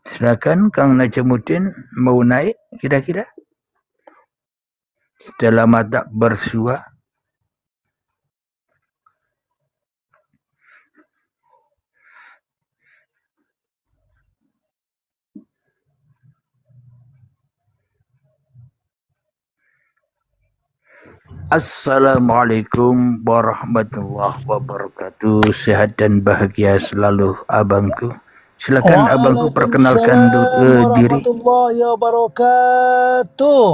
Silakan Kang Najamuddin mau naik kira-kira dalam adab bersua. Assalamualaikum warahmatullahi wabarakatuh. Sehat dan bahagia selalu abangku. Silakan abangku perkenalkan diri. Warahmatullahi wabarakatuh.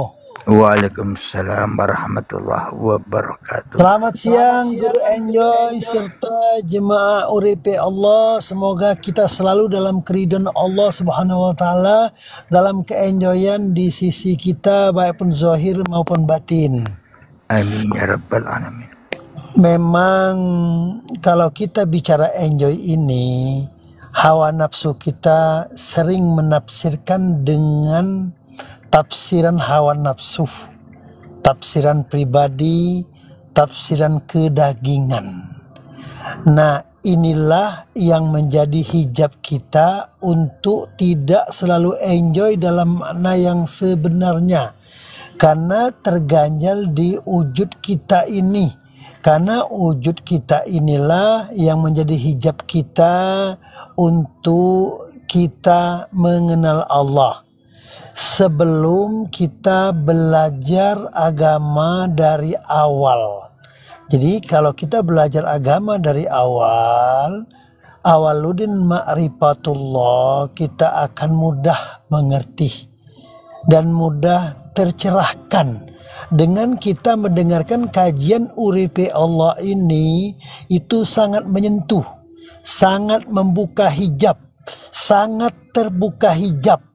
Waalaikumsalam warahmatullahi wabarakatuh. Selamat siang Guru Enjoy serta jemaah Uripe Allah. Semoga kita selalu dalam keridhaan Allah Subhanahu wa taala, dalam keenjoyan di sisi kita baik pun zahir maupun batin. Amin ya rabbal alamin. Memang kalau kita bicara enjoy ini, hawa nafsu kita sering menafsirkan dengan tafsiran hawa nafsu, tafsiran pribadi, tafsiran kedagingan. Nah, inilah yang menjadi hijab kita untuk tidak selalu enjoy dalam makna yang sebenarnya. Karena terganjal di wujud kita ini. Karena wujud kita inilah yang menjadi hijab kita untuk kita mengenal Allah. Sebelum kita belajar agama dari awal. Jadi kalau kita belajar agama dari awal, awaludin ma'rifatullah, kita akan mudah mengerti dan mudah tercerahkan. Dengan kita mendengarkan kajian Uripe Allah ini, itu sangat menyentuh, sangat membuka hijab, sangat terbuka hijab.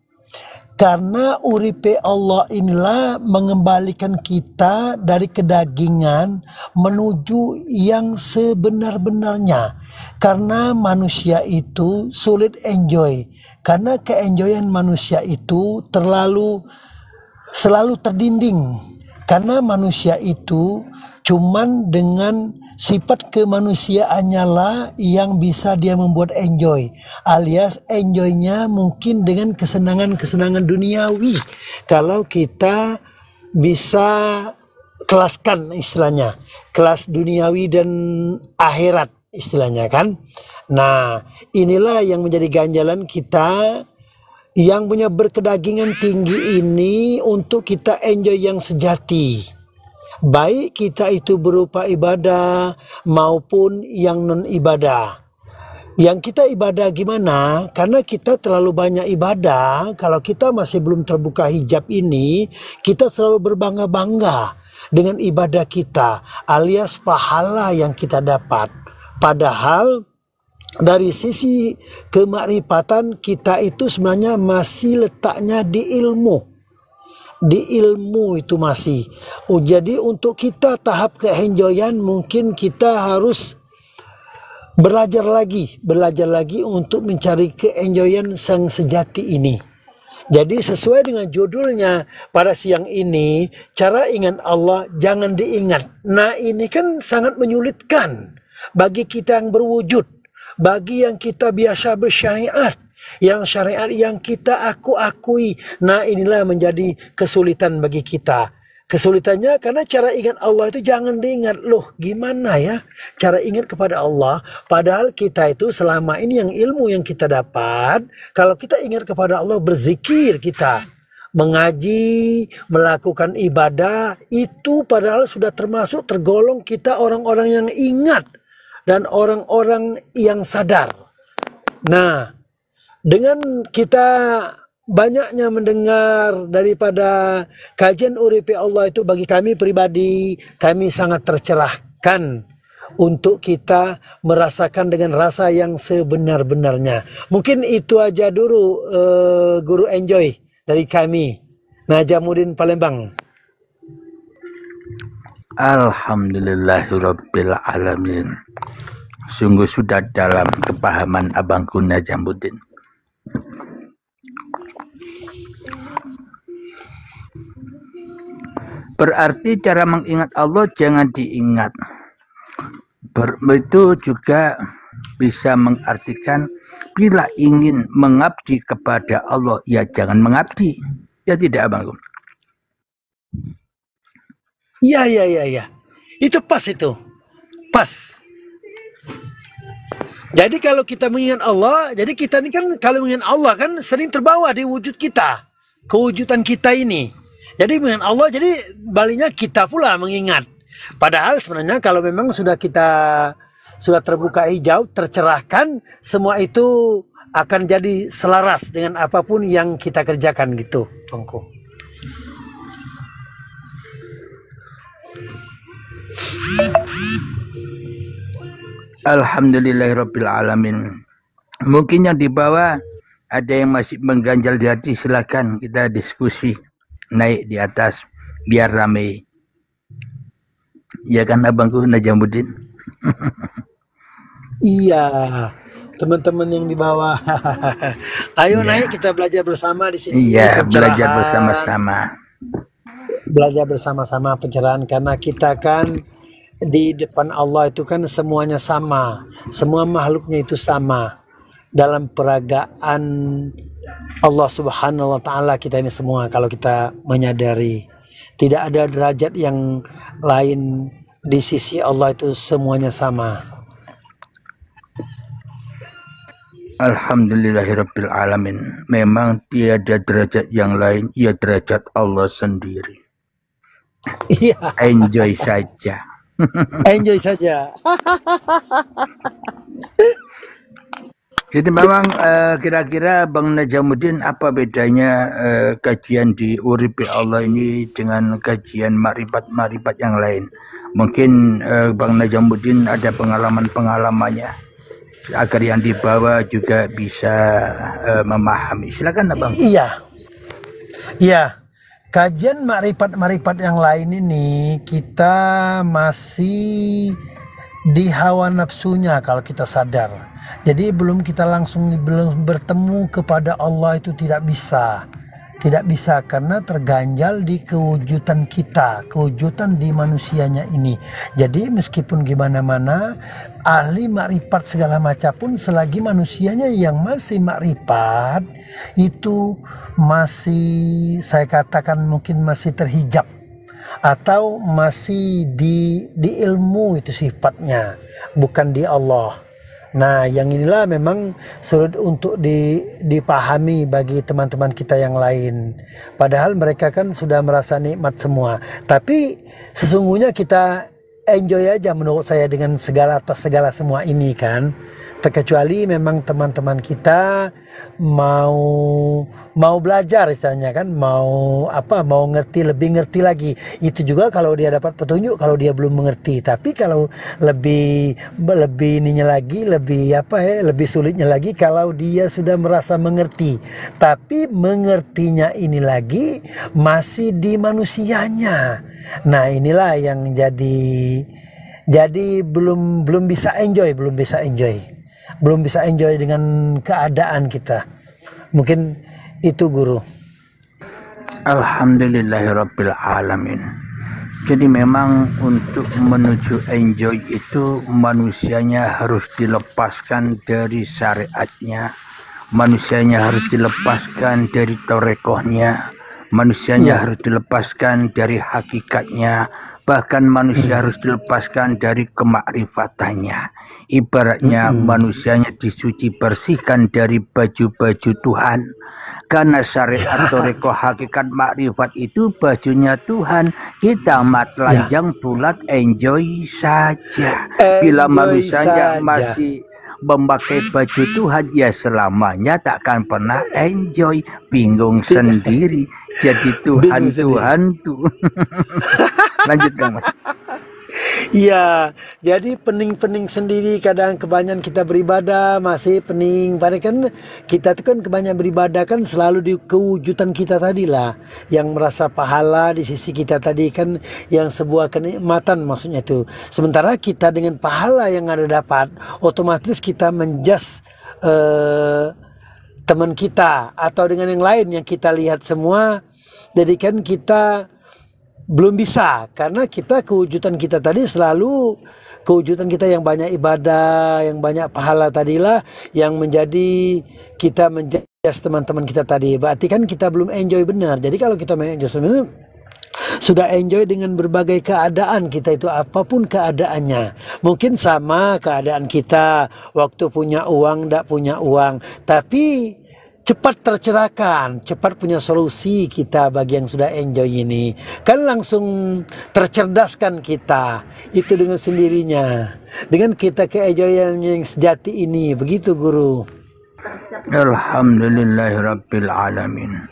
Karena Uripe Allah inilah mengembalikan kita dari kedagingan menuju yang sebenar-benarnya. Karena manusia itu sulit enjoy. Karena keenjoyan manusia itu selalu terdinding. Karena manusia itu cuman dengan sifat kemanusiaannya lah yang bisa dia membuat enjoy. Alias enjoynya mungkin dengan kesenangan-kesenangan duniawi. Kalau kita bisa kelaskan istilahnya. Kelas duniawi dan akhirat istilahnya kan. Nah, inilah yang menjadi ganjalan kita yang punya berkedagingan tinggi ini untuk kita enjoy yang sejati. Baik kita itu berupa ibadah maupun yang non ibadah. Yang kita ibadah gimana? Karena kita terlalu banyak ibadah. Kalau kita masih belum terbuka hijab ini, kita selalu berbangga-bangga dengan ibadah kita, alias pahala yang kita dapat. Padahal dari sisi kemakrifatan kita itu sebenarnya masih letaknya di ilmu. Di ilmu itu masih. Jadi untuk kita tahap keenjoyan mungkin kita harus belajar lagi untuk mencari keenjoyan sang sejati ini. Jadi sesuai dengan judulnya pada siang ini, cara ingat Allah jangan diingat. Nah, ini kan sangat menyulitkan bagi kita yang berwujud. Bagi yang kita biasa bersyariat, yang syariat yang kita akui. Nah, inilah menjadi kesulitan bagi kita. Kesulitannya karena cara ingat Allah itu jangan diingat. Loh, gimana ya cara ingat kepada Allah? Padahal kita itu selama ini yang ilmu yang kita dapat, kalau kita ingat kepada Allah, berzikir kita, mengaji, melakukan ibadah, itu padahal sudah termasuk tergolong kita orang-orang yang ingat dan orang-orang yang sadar. Nah, dengan kita banyaknya mendengar daripada kajian Uripe Allah itu, bagi kami pribadi, kami sangat tercerahkan untuk kita merasakan dengan rasa yang sebenar-benarnya. Mungkin itu aja dulu Guru Enjoy dari kami, Najamuddin Palembang. Alhamdulillahirabbil alamin. Sungguh sudah dalam kepahaman abangku Najamuddin. Berarti cara mengingat Allah jangan diingat. Itu juga bisa mengartikan bila ingin mengabdi kepada Allah, ya jangan mengabdi. Ya tidak, Abang. Iya. Itu pas itu. Pas. Jadi kalau kita mengingat Allah, jadi kita ini kan kalau mengingat Allah kan sering terbawa di wujud kita. Kewujudan kita ini. Jadi mengingat Allah, jadi baliknya kita pula mengingat. Padahal sebenarnya kalau memang sudah terbuka hijau, tercerahkan, semua itu akan jadi selaras dengan apapun yang kita kerjakan gitu, Tongko. Alhamdulillahirabbil alamin. Mungkin yang di bawah ada yang masih mengganjal di hati, silakan kita diskusi naik di atas biar ramai. Ya kan Abangku Najamuddin? Iya, teman-teman yang di bawah. Ayo naik kita belajar bersama di sini. Iya, belajar bersama-sama. Belajar bersama-sama pencerahan, karena kita kan di depan Allah itu kan semuanya sama. Semua makhluknya itu sama. Dalam peragaan Allah Subhanahu wa taala kita ini semua, kalau kita menyadari tidak ada derajat yang lain di sisi Allah, itu semuanya sama. Alhamdulillahirabbil alamin. Memang tiada derajat yang lain, ya derajat Allah sendiri. Iya. Enjoy saja. Enjoy saja. Jadi memang kira-kira Bang Najamuddin, apa bedanya kajian di Uripi Allah ini dengan kajian makrifat yang lain? Mungkin Bang Najamuddin ada pengalaman-pengalamannya agar yang di bawah juga bisa memahami. Silakan Abang. Iya. Kajian makrifat yang lain ini kita masih di hawa nafsunya kalau kita sadar. Jadi belum bertemu kepada Allah itu tidak bisa karena terganjal di kewujudan kita, kewujudan di manusianya ini. Jadi meskipun gimana mana ahli makrifat segala macam pun, selagi manusianya yang masih makrifat itu masih, saya katakan mungkin masih terhijab atau masih di ilmu, itu sifatnya bukan di Allah. Nah, yang inilah memang sulit untuk dipahami bagi teman-teman kita yang lain. Padahal mereka kan sudah merasa nikmat semua. Tapi sesungguhnya kita enjoy aja menurut saya dengan segala semua ini kan. Terkecuali memang teman-teman kita mau belajar istilahnya kan, mau lebih ngerti lagi. Itu juga kalau dia dapat petunjuk, kalau dia belum mengerti. Tapi kalau lebih ininya lagi, lebih sulitnya lagi kalau dia sudah merasa mengerti. Tapi mengertinya ini lagi masih di manusianya. Nah, inilah yang jadi belum bisa enjoy dengan keadaan kita. Mungkin itu Guru. Alhamdulillahirabbil alamin. Jadi memang untuk menuju enjoy itu manusianya harus dilepaskan dari syariatnya, manusianya harus dilepaskan dari torekohnya, manusianya harus dilepaskan dari hakikatnya, bahkan manusia harus dilepaskan dari kemakrifatannya. Ibaratnya manusianya disuci bersihkan dari baju-baju Tuhan. Karena syariat toreko hakikat makrifat itu bajunya Tuhan. Kita telanjang bulat enjoy saja. Bila manusianya masih memakai baju Tuhan, ya selamanya takkan pernah enjoy, bingung sendiri, jadi Tuhan tuh. Lanjutkan Mas. Iya, jadi pening-pening sendiri. Kadang kebanyakan kita beribadah masih pening. Padahal kan kita tuh kan kebanyakan beribadah kan selalu di kewujudan kita tadi lah, yang merasa pahala di sisi kita tadi kan, yang sebuah kenikmatan maksudnya itu. Sementara kita dengan pahala yang ada dapat, otomatis kita menjas teman kita atau dengan yang lain yang kita lihat semua. Jadi kan kita belum bisa, karena kita kewujudan kita tadi selalu kewujudan kita yang banyak ibadah, yang banyak pahala tadilah yang menjadi kita menjas teman-teman kita tadi. Berarti kan kita belum enjoy benar. Jadi kalau kita enjoy benar, sudah enjoy dengan berbagai keadaan kita itu, apapun keadaannya. Mungkin sama keadaan kita waktu punya uang, tidak punya uang, tapi cepat tercerahkan, cepat punya solusi kita bagi yang sudah enjoy ini. Kan langsung tercerdaskan kita, itu dengan sendirinya. Dengan kita ke-enjoyan yang sejati ini, begitu guru. Alhamdulillahirabbil alamin.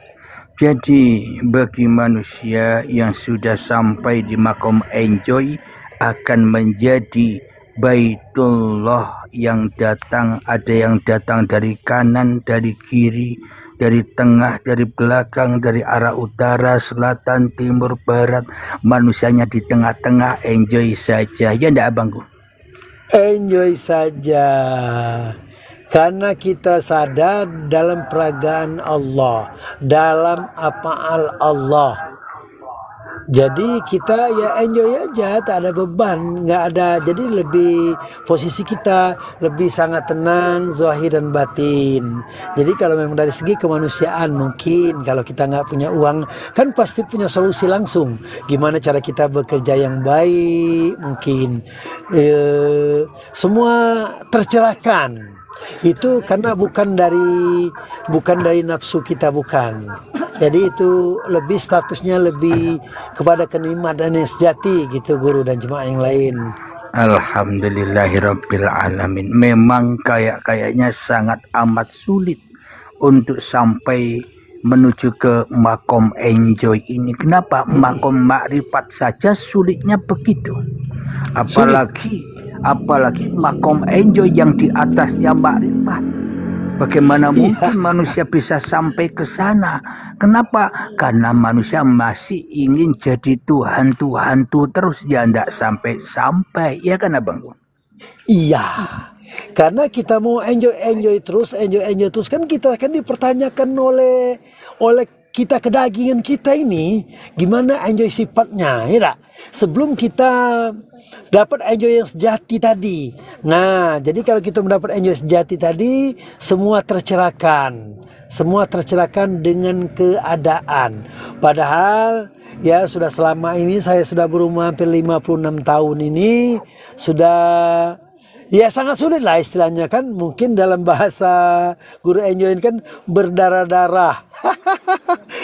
Jadi bagi manusia yang sudah sampai di makom enjoy akan menjadi Baitullah yang datang, ada yang datang dari kanan, dari kiri, dari tengah, dari belakang, dari arah utara, selatan, timur, barat. Manusianya di tengah-tengah, enjoy saja. Ya enggak abangku? Enjoy saja. Karena kita sadar dalam peragaan Allah, dalam apaal Allah. Jadi kita ya enjoy aja, tak ada beban, nggak ada. Jadi lebih posisi kita lebih sangat tenang, zahir dan batin. Jadi kalau memang dari segi kemanusiaan mungkin kalau kita nggak punya uang kan pasti punya solusi langsung. Gimana cara kita bekerja yang baik mungkin semua tercerahkan. Itu karena bukan dari nafsu kita, bukan. Jadi itu lebih statusnya lebih kepada kenikmatan yang sejati gitu guru dan jemaah yang lain. Alhamdulillahirabbil alamin. Memang kayaknya sangat amat sulit untuk sampai menuju ke makom enjoy ini. Kenapa? Makom makrifat saja sulitnya begitu. Apalagi makom enjoy yang di atasnya makrifat. Bagaimana mungkin manusia bisa sampai ke sana? Kenapa? Karena manusia masih ingin jadi Tuhan terus, ya ndak sampai-sampai. Ya kan abangku? Iya. Karena kita mau enjoy terus kan kita akan dipertanyakan oleh kita kedagingan kita ini gimana enjoy sifatnya, ya tak? Sebelum kita dapat enjoy yang sejati tadi. Nah, jadi kalau kita mendapat enjoy sejati tadi, semua tercerahkan. Semua tercerahkan dengan keadaan. Padahal ya sudah selama ini saya sudah berumur hampir 56 tahun ini sudah ya sangat sulit lah istilahnya kan. Mungkin dalam bahasa guru enjoy kan berdarah-darah.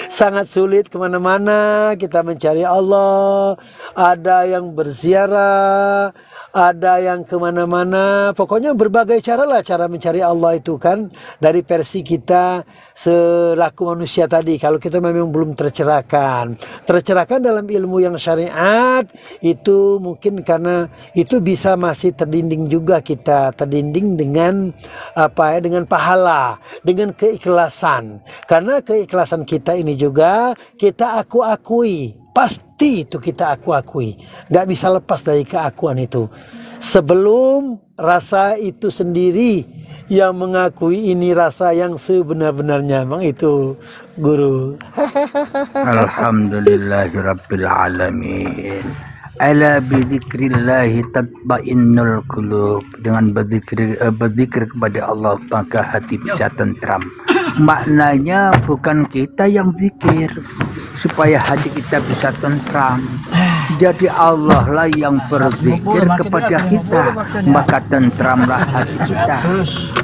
Sangat sulit kemana-mana kita mencari Allah. Ada yang berziarah, ada yang kemana-mana. Pokoknya berbagai cara lah cara mencari Allah itu kan. Dari versi kita selaku manusia tadi. Kalau kita memang belum tercerahkan. Tercerahkan dalam ilmu yang syariat itu mungkin karena itu bisa masih terdinding juga kita. Terdinding dengan dengan pahala, dengan keikhlasan. Karena keikhlasan kita ini juga kita akui. Pasti itu kita akui. Gak bisa lepas dari keakuan itu. Sebelum rasa itu sendiri yang mengakui ini rasa yang sebenar-benarnya. Memang itu guru. Alhamdulillahirabbil alamin. Ala bidzikrillahi tatmainnul qulub. Dengan berzikir kepada Allah maka hati bisa tentram. Maknanya bukan kita yang zikir supaya hati kita bisa tentram. Jadi Allah lah yang berzikir kepada kita, maka tentramlah hati kita.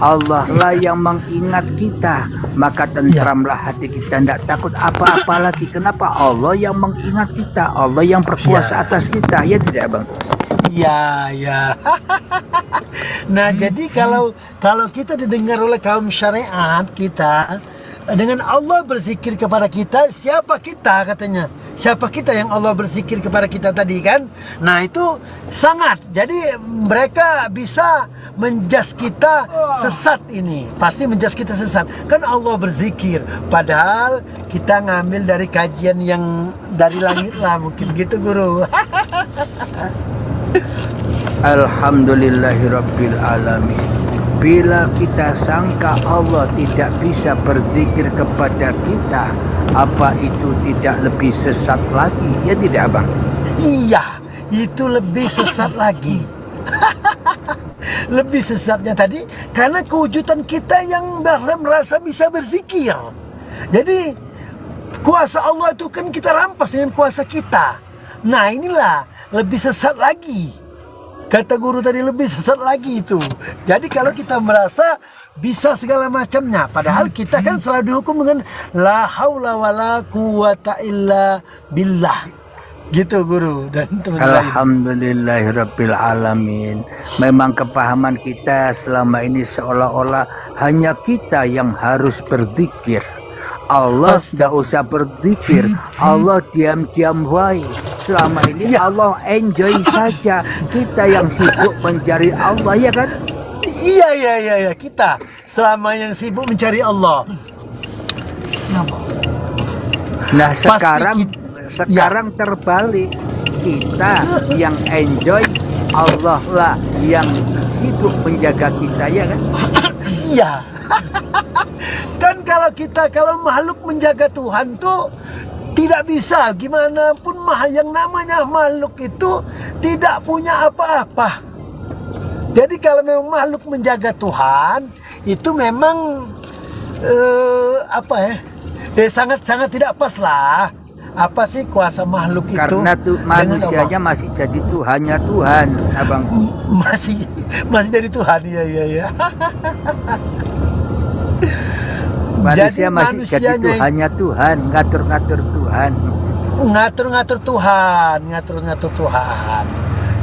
Allah lah yang mengingat kita, maka tentramlah hati kita. Tidak takut apa-apa lagi. Kenapa? Allah yang mengingat kita, Allah yang berkuasa atas kita. Ya tidak bang? Ya. Nah jadi kalau kita didengar oleh kaum syariat kita, dengan Allah berzikir kepada kita, siapa kita katanya? Siapa kita yang Allah berzikir kepada kita tadi kan? Nah itu sangat. Jadi mereka bisa menjas kita sesat ini. Pasti menjas kita sesat. Kan Allah berzikir. Padahal kita ngambil dari kajian yang dari langit lah mungkin gitu guru. Alhamdulillahirabbil alamin. Bila kita sangka Allah tidak bisa berzikir kepada kita, apa itu tidak lebih sesat lagi? Ya tidak abang? Iya, itu lebih sesat lagi. Lebih sesatnya tadi karena kewujudan kita yang merasa bisa berzikir. Jadi kuasa Allah itu kan kita rampas dengan kuasa kita. Nah inilah lebih sesat lagi. Kata guru tadi lebih sesat lagi itu. Jadi kalau kita merasa bisa segala macamnya, padahal kita kan selalu dihukum dengan la haula wala quwata illa billah. Gitu guru dan teman-teman. Alhamdulillahirabbil alamin. Memang kepahaman kita selama ini seolah-olah hanya kita yang harus berzikir. Allah tidak usah berzikir. Allah diam-diam wae. Selama ini ya. Allah enjoy saja. Kita yang sibuk mencari Allah, ya kan? Iya. Kita selama yang sibuk mencari Allah. Nah sekarang terbalik. Kita yang enjoy, Allah lah yang sibuk menjaga kita, ya kan? Iya. Kan kalau makhluk menjaga Tuhan tuh tidak bisa, gimana pun yang namanya makhluk itu tidak punya apa-apa. Jadi kalau memang makhluk menjaga Tuhan itu memang sangat-sangat tidak pas lah. Apa sih kuasa makhluk itu? Karena manusianya masih jadi Tuhannya Tuhan, abang. Masih jadi Tuhan, iya. Manusia masih jadi Tuhannya Tuhan, ngatur-ngatur Tuhan. Ngatur-ngatur Tuhan.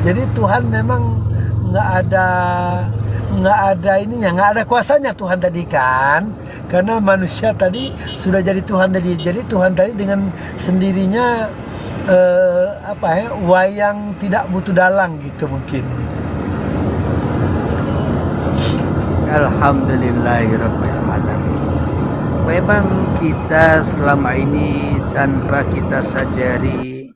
Jadi Tuhan memang nggak ada kuasanya Tuhan tadi kan, karena manusia tadi sudah jadi Tuhan tadi. Jadi Tuhan tadi dengan sendirinya wayang tidak butuh dalang gitu mungkin. Alhamdulillahirabbil alamin. Memang kita selama ini tanpa kita sadari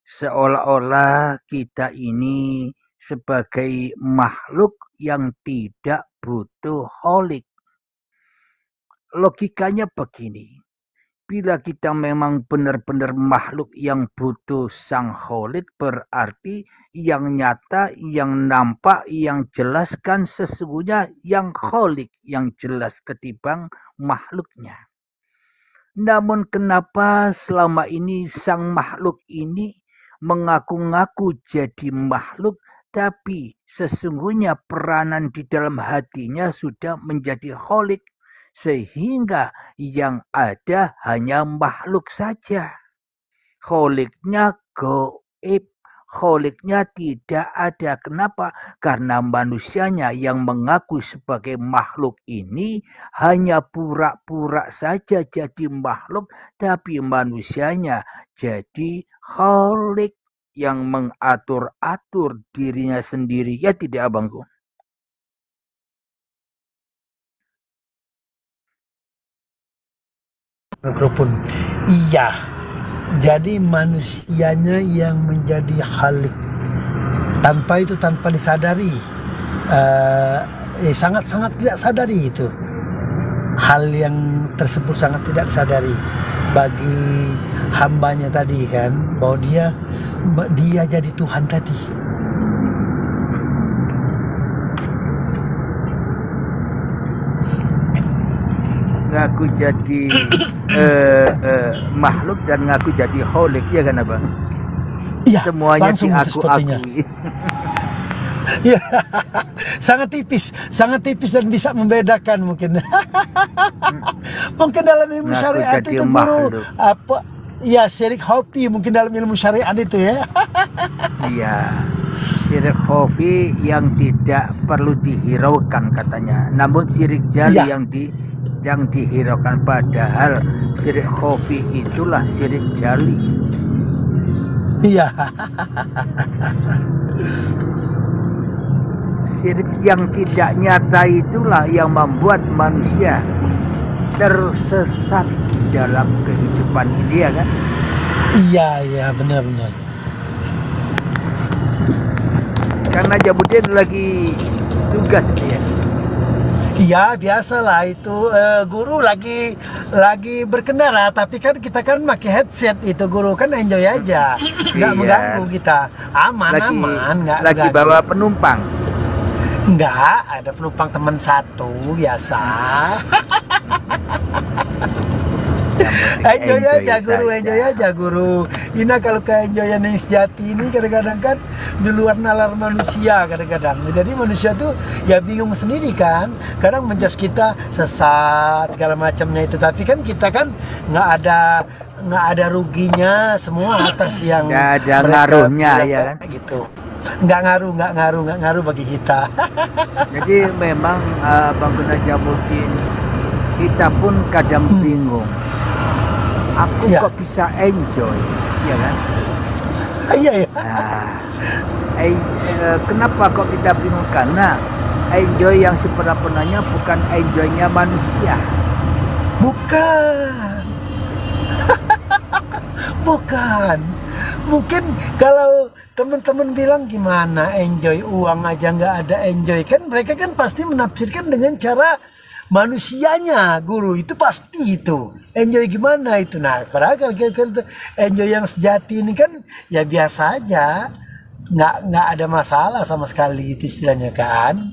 seolah-olah kita ini sebagai makhluk yang tidak butuh kholik. Logikanya begini, bila kita memang benar-benar makhluk yang butuh sang kholik, berarti yang nyata, yang nampak, yang jelas kan sesungguhnya yang kholik, yang jelas ketimbang makhluknya. Namun kenapa selama ini sang makhluk ini mengaku-ngaku jadi makhluk, tapi sesungguhnya peranan di dalam hatinya sudah menjadi kholik, sehingga yang ada hanya makhluk saja. Kholiknya gaib, kholiknya tidak ada. Kenapa? Karena manusianya yang mengaku sebagai makhluk ini hanya pura-pura saja jadi makhluk, tapi manusianya jadi kholik yang mengatur-atur dirinya sendiri. Ya tidak, abangku? Mikrofon. Iya. Jadi manusianya yang menjadi khalik. Tanpa disadari. Sangat-sangat tidak sadari itu. Hal yang tersebut sangat tidak disadari bagi hambanya tadi kan, bahwa dia jadi Tuhan tadi. Ngaku jadi makhluk dan ngaku jadi kholik, ya kan abang? Iya, semuanya diaku-akui. Ya, sangat tipis dan bisa membedakan mungkin. Mungkin dalam ilmu syariat itu guru apa? Ya, syirik khafi mungkin dalam ilmu syariat itu ya. Iya, syirik khafi yang tidak perlu dihiraukan katanya. Namun syirik jali ya, yang dihiraukan, padahal syirik khafi itulah syirik jali. Iya. Syirik yang tidak nyata itulah yang membuat manusia tersesat dalam kehidupan ini, ya kan? Iya, benar-benar. Karena Jamuddin lagi tugas ya. Iya biasalah itu, guru lagi berkendara, tapi kan kita kan pakai headset itu guru kan enjoy aja, nggak Iya. mengganggu kita, aman Lagi nggak lagi mengganggu. bawa penumpang. Nggak, ada penumpang teman satu biasa. Yang penting Enjoy aja guru, saja. enjoy aja guru. Ini kalau keenjoyan yang sejati ini kadang-kadang kan di luar nalar manusia kadang-kadang. Jadi manusia tuh ya bingung sendiri kan. Kadang menjas kita sesat segala macamnya itu. Tapi kan kita kan nggak ada ruginya, semua atas yang Nggak ada mereka ngaruhnya, bilang ya kan? gitu. Nggak ngaruh bagi kita. Jadi memang Bang Najamuddin, kita pun kadang bingung. Aku Iya. kok bisa enjoy, ya kan? Iya ya. Kenapa kok kita bingung? Karena enjoy yang sebenarnya bukan enjoynya manusia. Bukan. Bukan. Mungkin kalau teman-teman bilang gimana enjoy, uang aja nggak ada enjoy, kan mereka kan pasti menafsirkan dengan cara manusianya guru, itu pasti itu enjoy gimana itu. Nah padahal kalau kita enjoy yang sejati ini kan ya biasa aja, nggak ada masalah sama sekali itu istilahnya kan.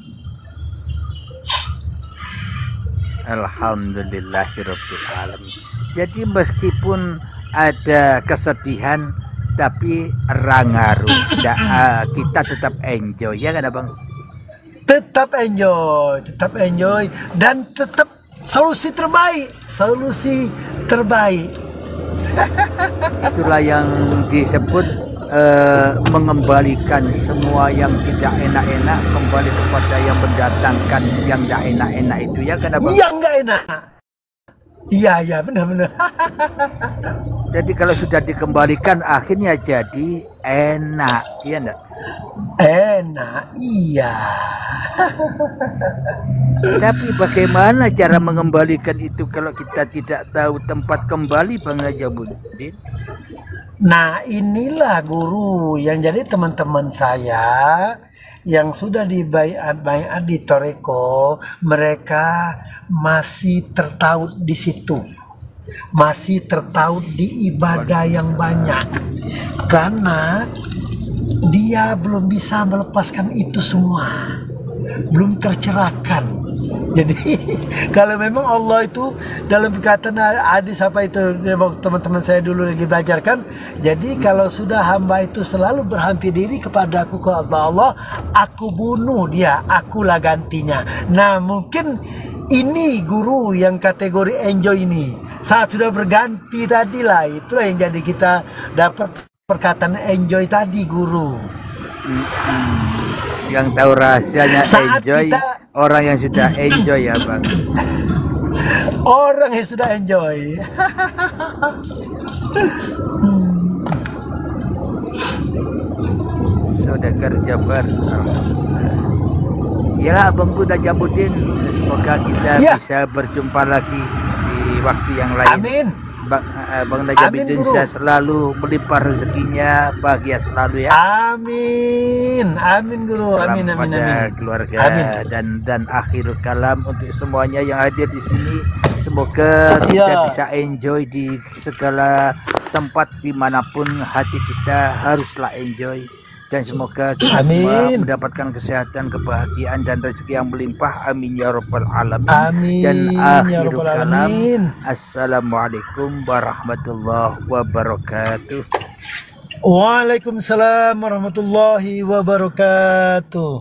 Alhamdulillahirabbil alamin. Jadi meskipun ada kesedihan tapi rangaru, kita tetap enjoy, ya kan Abang? Tetap enjoy dan tetap solusi terbaik. Itulah yang disebut mengembalikan semua yang tidak enak-enak kembali kepada yang mendatangkan yang tidak enak-enak itu, ya kan Abang? Yang nggak enak. Iya benar. Jadi kalau sudah dikembalikan akhirnya jadi enak, iya enggak? Enak, iya. Tapi bagaimana cara mengembalikan itu kalau kita tidak tahu tempat kembali, Bang Najamuddin? Nah inilah guru yang jadi teman-teman saya yang sudah baiat di Toreko, mereka masih tertaut di situ, masih tertaut di ibadah yang banyak, karena dia belum bisa melepaskan itu semua, belum tercerahkan. Jadi kalau memang Allah itu dalam perkataan hadis apa itu teman-teman saya dulu lagi belajar kan, jadi kalau sudah hamba itu selalu berhampir diri kepada aku ke Allah, aku bunuh dia, akulah gantinya. Nah mungkin ini guru yang kategori enjoy ini saat sudah berganti tadi lah, itulah yang jadi kita dapat perkataan enjoy tadi guru. Yang tahu rahasianya Saat enjoy orang yang sudah enjoy, ya Bang. Orang yang sudah enjoy. Saudagar Jabar. Ya Bang Najamuddin, semoga kita bisa berjumpa lagi di waktu yang lain. Amin. Bang Najamuddin selalu melimpah rezekinya, bahagia selalu ya. Amin guru. Amin. Keluarga. Amin. Dan akhir kalam untuk semuanya yang hadir di sini. Semoga kita bisa enjoy di segala tempat dimanapun hati kita haruslah enjoy. Dan semoga kita semua mendapatkan kesehatan, kebahagiaan dan rezeki yang melimpah. Amin ya rabbal alamin. Amin. Dan ya akhir rabbal kalam. alamin. Assalamualaikum warahmatullahi wabarakatuh. Waalaikumsalam warahmatullahi wabarakatuh.